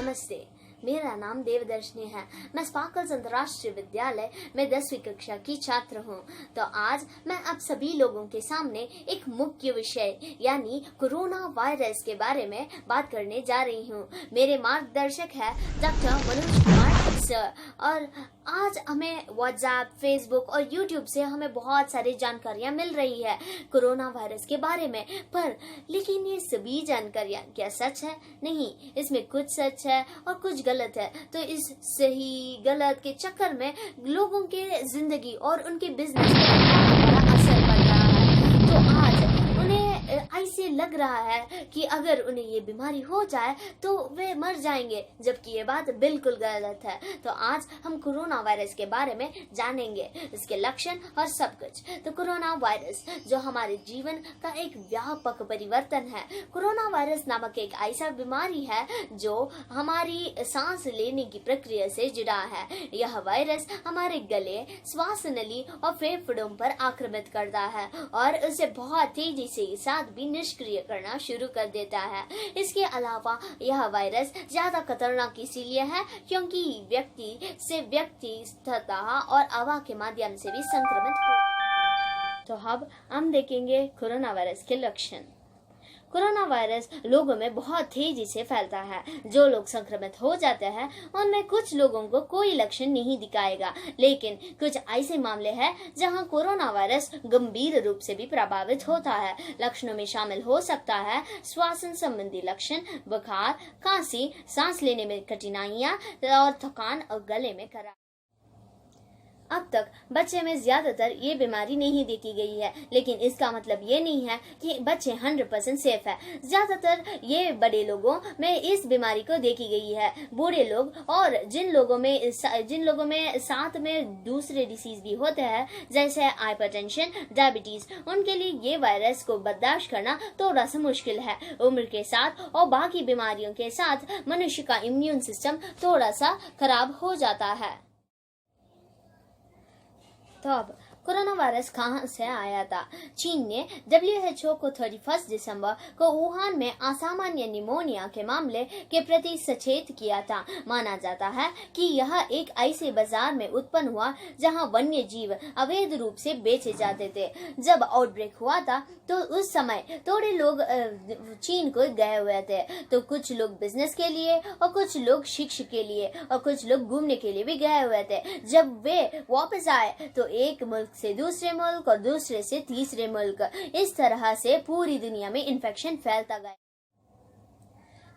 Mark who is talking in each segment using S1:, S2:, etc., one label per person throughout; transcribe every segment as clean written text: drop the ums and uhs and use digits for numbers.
S1: नमस्ते, मेरा नाम देवदर्शनी है। मैं स्पार्कल्स अंतर्राष्ट्रीय विद्यालय में 10वीं कक्षा की छात्र हूँ। तो आज मैं आप सभी लोगों के सामने एक मुख्य विषय यानी कोरोना वायरस के बारे में बात करने जा रही हूँ। मेरे मार्गदर्शक है डॉक्टर मनोज कुमार सर। और आज हमें व्हाट्सएप, फेसबुक और यूट्यूब से हमें बहुत सारी जानकारियां मिल रही है कोरोना वायरस के बारे में। पर लेकिन ये सभी जानकारियां क्या सच है? नहीं, इसमें कुछ सच है और कुछ गलत है। तो इस सही गलत के चक्कर में लोगों के जिंदगी और उनके बिजनेस पर बड़ा असर पड़ रहा है। तो आज उन्हें ऐसे लग रहा है कि अगर उन्हें ये बीमारी हो जाए तो वे मर जाएंगे, जबकि ये बात बिल्कुल गलत है। तो आज हम कोरोना वायरस के बारे में जानेंगे, इसके लक्षण और सब कुछ। तो कोरोना वायरस जो हमारे जीवन का एक व्यापक परिवर्तन है। कोरोना वायरस नामक एक ऐसा बीमारी है जो हमारी सांस लेने की प्रक्रिया से जुड़ा है। यह वायरस हमारे गले, श्वास नली और फेफड़ों पर आक्रमित करता है और उसे बहुत तेजी से साथ भी निष्क्रिय करना शुरू कर देता है। इसके अलावा यह वायरस ज्यादा खतरनाक इसीलिए है क्योंकि व्यक्ति से व्यक्ति, सतह और हवा के माध्यम से भी संक्रमित हो। तो अब हम देखेंगे कोरोना वायरस के लक्षण। कोरोना वायरस लोगों में बहुत तेजी से फैलता है। जो लोग संक्रमित हो जाते हैं उनमें कुछ लोगों को कोई लक्षण नहीं दिखाएगा, लेकिन कुछ ऐसे मामले हैं जहां कोरोना वायरस गंभीर रूप से भी प्रभावित होता है। लक्षणों में शामिल हो सकता है श्वसन संबंधी लक्षण, बुखार, खांसी, सांस लेने में कठिनाइयां और थकान और गले में खराश। अब तक बच्चे में ज्यादातर ये बीमारी नहीं देखी गई है, लेकिन इसका मतलब ये नहीं है कि बच्चे 100% सेफ है। ज्यादातर ये बड़े लोगों में इस बीमारी को देखी गई है। बूढ़े लोग और जिन लोगों में साथ में दूसरे डिसीज भी होते हैं जैसे हाइपरटेंशन, डायबिटीज, उनके लिए ये वायरस को बर्दाश्त करना थोड़ा सा मुश्किल है। उम्र के साथ और बाकी बीमारियों के साथ मनुष्य का इम्यून सिस्टम थोड़ा सा खराब हो जाता है। तो अब कोरोना वायरस कहां से आया था? चीन ने WHO को 31 दिसंबर को वुहान में असामान्य निमोनिया के मामले के प्रति सचेत किया था। माना जाता है कि यह एक ऐसे बाजार में उत्पन्न हुआ जहां वन्य जीव अवैध रूप से बेचे जाते थे। जब आउटब्रेक हुआ था तो उस समय थोड़े लोग चीन को गए हुए थे। तो कुछ लोग बिजनेस के लिए और कुछ लोग शिक्षा के लिए और कुछ लोग घूमने के लिए भी गए हुए थे। जब वे वापस आए तो एक मुल्क से दूसरे मुल्क और दूसरे से तीसरे मुल्क, इस तरह से पूरी दुनिया में इन्फेक्शन फैलता गया।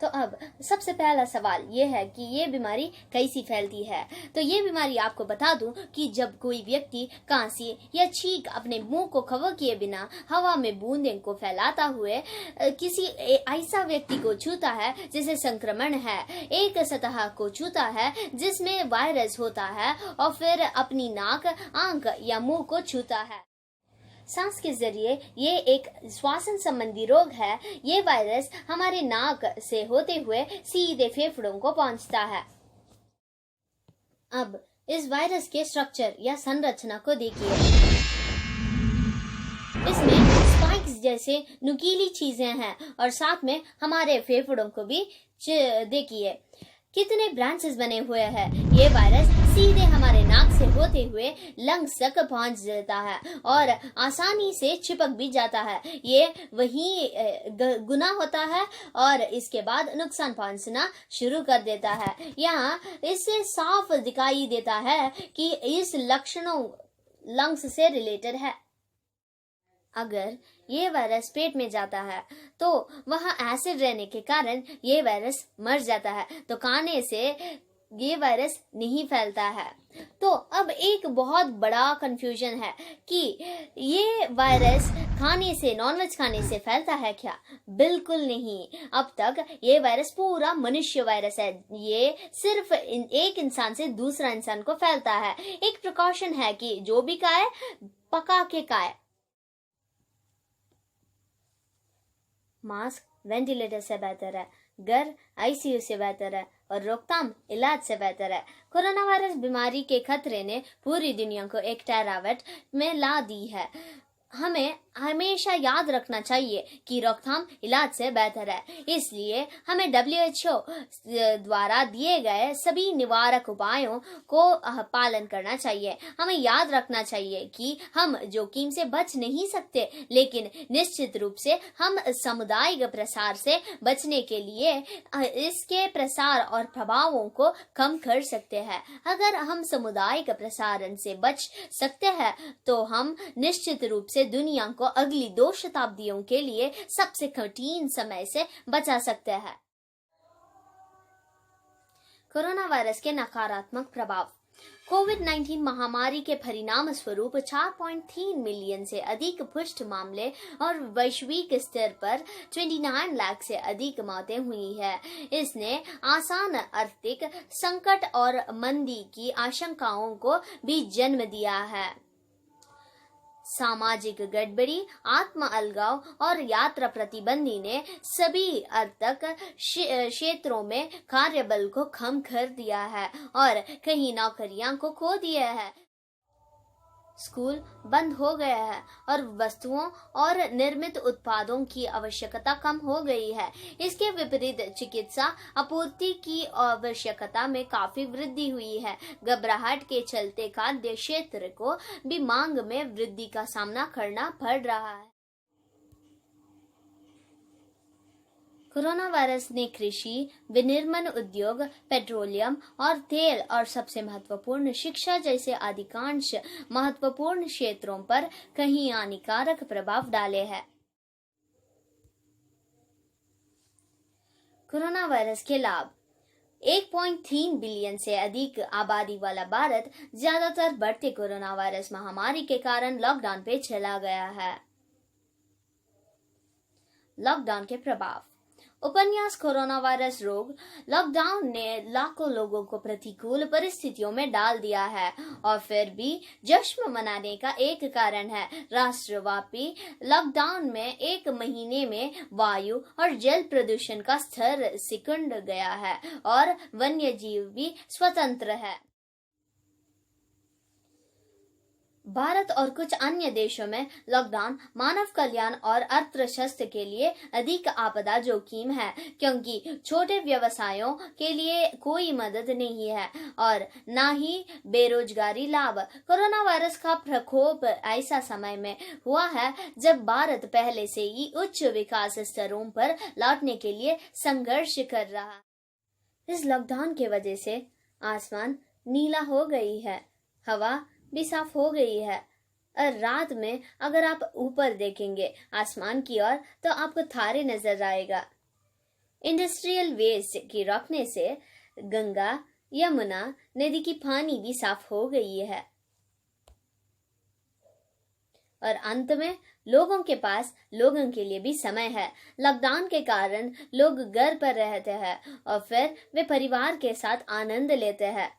S1: तो अब सबसे पहला सवाल ये है कि ये बीमारी कैसी फैलती है। तो ये बीमारी आपको बता दूं कि जब कोई व्यक्ति खांसी या छींक अपने मुंह को कवर किए बिना हवा में बूंदों को फैलाता हुए किसी ऐसा व्यक्ति को छूता है जिसे संक्रमण है, एक सतह को छूता है जिसमें वायरस होता है और फिर अपनी नाक, आंख या मुंह को छूता है। सांस के जरिए ये एक श्वसन संबंधी रोग है। ये वायरस हमारे नाक से होते हुए सीधे फेफड़ों को पहुंचता है। अब इस वायरस के स्ट्रक्चर या संरचना को देखिए। इसमें स्पाइक्स जैसे नुकीली चीजें हैं और साथ में हमारे फेफड़ों को भी देखिए कितने ब्रांचेस बने हुए हैं। ये वायरस सीधे हमारे नाक से होते हुए लंग्स तक पहुंच जाता है और आसानी से चिपक भी जाता है। ये वही गुना होता है और इसके बाद नुकसान पहुंचना शुरू कर देता है। यहाँ इससे साफ दिखाई देता है कि इस लक्षणों लंग्स से रिलेटेड है। अगर ये वायरस पेट में जाता है तो वहाँ एसिड रहने के कारण ये वायरस मर जाता है। तो खाने से ये वायरस नहीं फैलता है। तो अब एक बहुत बड़ा कंफ्यूजन है कि ये वायरस खाने से, नॉनवेज खाने से फैलता है क्या? बिल्कुल नहीं। अब तक ये वायरस पूरा मनुष्य वायरस है। ये सिर्फ एक इंसान से दूसरा इंसान को फैलता है। एक प्रिकॉशन है कि जो भी खाए पका के खाए। मास्क वेंटिलेटर से बेहतर है, घर ICU से बेहतर है और रोकथाम इलाज से बेहतर है। कोरोना वायरस बीमारी के खतरे ने पूरी दुनिया को एक टैरावट में ला दी है। हमें हमेशा याद रखना चाहिए कि रोकथाम इलाज से बेहतर है। इसलिए हमें WHO द्वारा दिए गए सभी निवारक उपायों को पालन करना चाहिए। हमें याद रखना चाहिए कि हम जोखिम से बच नहीं सकते, लेकिन निश्चित रूप से हम सामुदायिक प्रसार से बचने के लिए इसके प्रसार और प्रभावों को कम कर सकते हैं। अगर हम सामुदायिक प्रसारण से बच सकते हैं तो हम निश्चित रूप से दुनिया को अगली 2 शताब्दियों के लिए सबसे कठिन समय से बचा सकते हैं। कोरोना वायरस के नकारात्मक प्रभाव। कोविड-19 महामारी के परिणाम स्वरूप 4.3 मिलियन से अधिक पुष्ट मामले और वैश्विक स्तर पर 29 लाख से अधिक मौतें हुई है। इसने आसान आर्थिक संकट और मंदी की आशंकाओं को भी जन्म दिया है। सामाजिक गड़बड़ी, आत्म अलगाव और यात्रा प्रतिबंधी ने सभी आर्थिक क्षेत्रों में कार्यबल को कम कर दिया है और कई नौकरियां को खो दिया है। स्कूल बंद हो गए हैं और वस्तुओं और निर्मित उत्पादों की आवश्यकता कम हो गई है। इसके विपरीत चिकित्सा आपूर्ति की आवश्यकता में काफी वृद्धि हुई है। घबराहट के चलते खाद्य क्षेत्र को भी मांग में वृद्धि का सामना करना पड़ रहा है। कोरोना वायरस ने कृषि, विनिर्माण उद्योग, पेट्रोलियम और तेल और सबसे महत्वपूर्ण शिक्षा जैसे अधिकांश महत्वपूर्ण क्षेत्रों पर कई हानिकारक प्रभाव डाले हैं। कोरोना वायरस के लाभ। 1.3 बिलियन से अधिक आबादी वाला भारत ज्यादातर बढ़ते कोरोना वायरस महामारी के कारण लॉकडाउन पे चला गया है। लॉकडाउन के प्रभाव। उपन्यास कोरोना वायरस रोग लॉकडाउन ने लाखों लोगों को प्रतिकूल परिस्थितियों में डाल दिया है और फिर भी जश्न मनाने का एक कारण है। राष्ट्रव्यापी लॉकडाउन में 1 महीने में वायु और जल प्रदूषण का स्तर सिकुड़ गया है और वन्य जीव भी स्वतंत्र है। भारत और कुछ अन्य देशों में लॉकडाउन मानव कल्याण और अर्थशास्त्र के लिए अधिक आपदा जोखिम है, क्योंकि छोटे व्यवसायों के लिए कोई मदद नहीं है और न ही बेरोजगारी लाभ। कोरोना वायरस का प्रकोप ऐसा समय में हुआ है जब भारत पहले से ही उच्च विकास स्तरों पर लौटने के लिए संघर्ष कर रहा है। इस लॉकडाउन के वजह से आसमान नीला हो गई है, हवा भी साफ हो गई है और रात में अगर आप ऊपर देखेंगे आसमान की ओर तो आपको तारे नजर आएगा। इंडस्ट्रियल वेस्ट की रोकने से गंगा, यमुना नदी की पानी भी साफ हो गई है। और अंत में लोगों के पास लोगों के लिए भी समय है। लॉकडाउन के कारण लोग घर पर रहते हैं और फिर वे परिवार के साथ आनंद लेते हैं।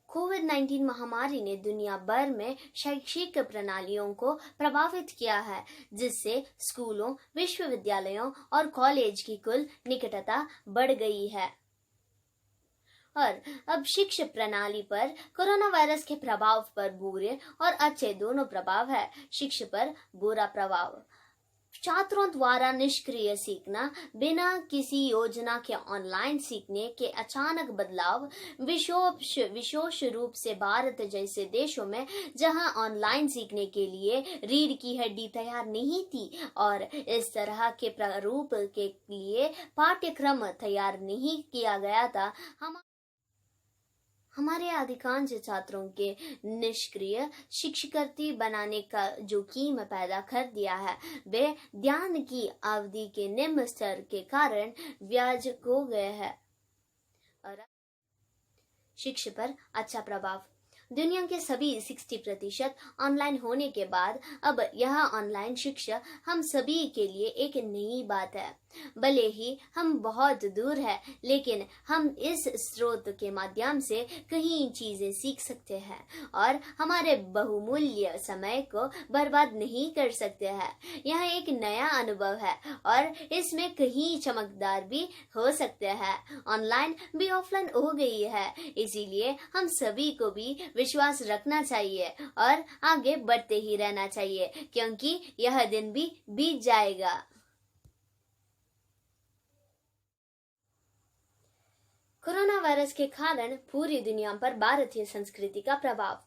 S1: कोविड-19 महामारी ने दुनिया भर में शैक्षिक प्रणालियों को प्रभावित किया है, जिससे स्कूलों, विश्वविद्यालयों और कॉलेज की कुल निकटता बढ़ गई है। और अब शिक्षा प्रणाली पर कोरोना वायरस के प्रभाव पर बुरे और अच्छे दोनों प्रभाव है। शिक्षा पर बुरा प्रभाव। छात्रों द्वारा निष्क्रिय सीखना, बिना किसी योजना के ऑनलाइन सीखने के अचानक बदलाव, विशेष रूप से भारत जैसे देशों में जहां ऑनलाइन सीखने के लिए रीढ़ की हड्डी तैयार नहीं थी और इस तरह के प्रारूप के लिए पाठ्यक्रम तैयार नहीं किया गया था, हमारे अधिकांश छात्रों के निष्क्रिय शिक्षार्थी बनाने का जोखिम पैदा कर दिया है। वे ध्यान की अवधि के निम्न स्तर के कारण ब्याज खो गए हैं। और शिक्षा पर अच्छा प्रभाव। दुनिया के सभी 60% ऑनलाइन होने के बाद अब यह ऑनलाइन शिक्षा हम सभी के लिए एक नई बात है। भले ही हम बहुत दूर हैं, लेकिन हम इस स्रोत के माध्यम से कई चीजें सीख सकते हैं और हमारे बहुमूल्य समय को बर्बाद नहीं कर सकते हैं। यह एक नया अनुभव है और इसमें कई चमकदार भी हो सकते हैं। ऑनलाइन भी ऑफलाइन हो गई है, इसीलिए हम सभी को भी विश्वास रखना चाहिए और आगे बढ़ते ही रहना चाहिए, क्योंकि यह दिन भी बीत जाएगा। कोरोना वायरस के कारण पूरी दुनिया पर भारतीय संस्कृति का प्रभाव।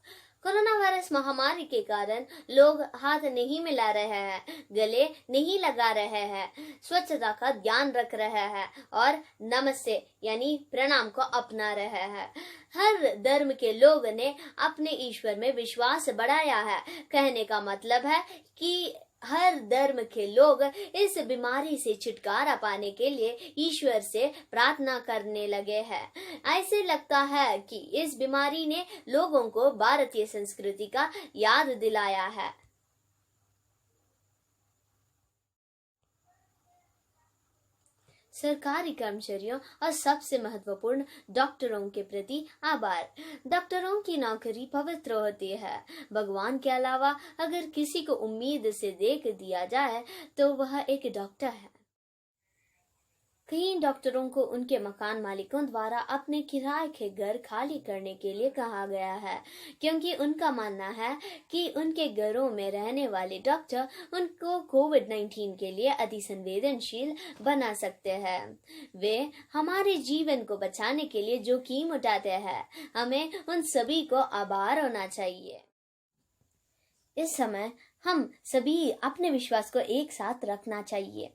S1: कोरोना वायरस महामारी के कारण लोग हाथ नहीं मिला रहे हैं, गले नहीं लगा रहे हैं, स्वच्छता का ध्यान रख रहे हैं और नमस्ते यानी प्रणाम को अपना रहे हैं। हर धर्म के लोग ने अपने ईश्वर में विश्वास बढ़ाया है। कहने का मतलब है कि हर धर्म के लोग इस बीमारी से छुटकारा पाने के लिए ईश्वर से प्रार्थना करने लगे हैं। ऐसे लगता है कि इस बीमारी ने लोगों को भारतीय संस्कृति का याद दिलाया है। सरकारी कर्मचारियों और सबसे महत्वपूर्ण डॉक्टरों के प्रति आभार। डॉक्टरों की नौकरी पवित्र होती है। भगवान के अलावा अगर किसी को उम्मीद से देख दिया जाए तो वह एक डॉक्टर है। कई डॉक्टरों को उनके मकान मालिकों द्वारा अपने किराए के घर खाली करने के लिए कहा गया है, क्योंकि उनका मानना है कि उनके घरों में रहने वाले डॉक्टर उनको कोविड-19 के लिए अति संवेदनशील बना सकते हैं। वे हमारे जीवन को बचाने के लिए जोखिम उठाते हैं। हमें उन सभी को आभार होना चाहिए। इस समय हम सभी अपने विश्वास को एक साथ रखना चाहिए।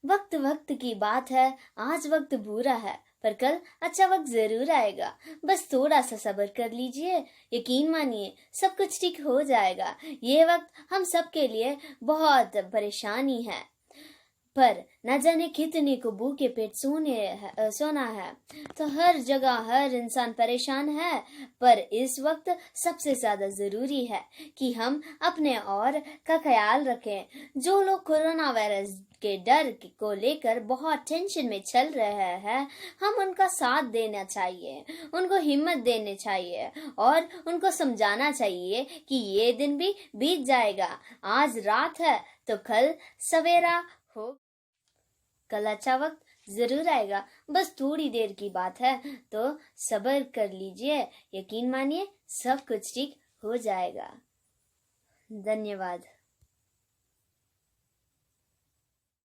S1: वक्त वक्त की बात है, आज वक्त बुरा है पर कल अच्छा वक्त जरूर आएगा। बस थोड़ा सा सब्र कर लीजिए, यकीन मानिए सब कुछ ठीक हो जाएगा। ये वक्त हम सब के लिए बहुत परेशानी है, पर न जाने कितने को भूखे पेट सोना है। तो हर जगह हर इंसान परेशान है, पर इस वक्त सबसे ज्यादा जरूरी है कि हम अपने और का ख्याल रखें। जो लोग कोरोना वायरस के डर को लेकर बहुत टेंशन में चल रहे हैं, हम उनका साथ देना चाहिए, उनको हिम्मत देनी चाहिए और उनको समझाना चाहिए कि ये दिन भी बीत जाएगा। आज रात है तो कल सवेरा हो, कल अच्छा वक्त जरूर आएगा। बस थोड़ी देर की बात है, तो सब्र कर लीजिए, यकीन मानिए सब कुछ ठीक हो जाएगा। धन्यवाद।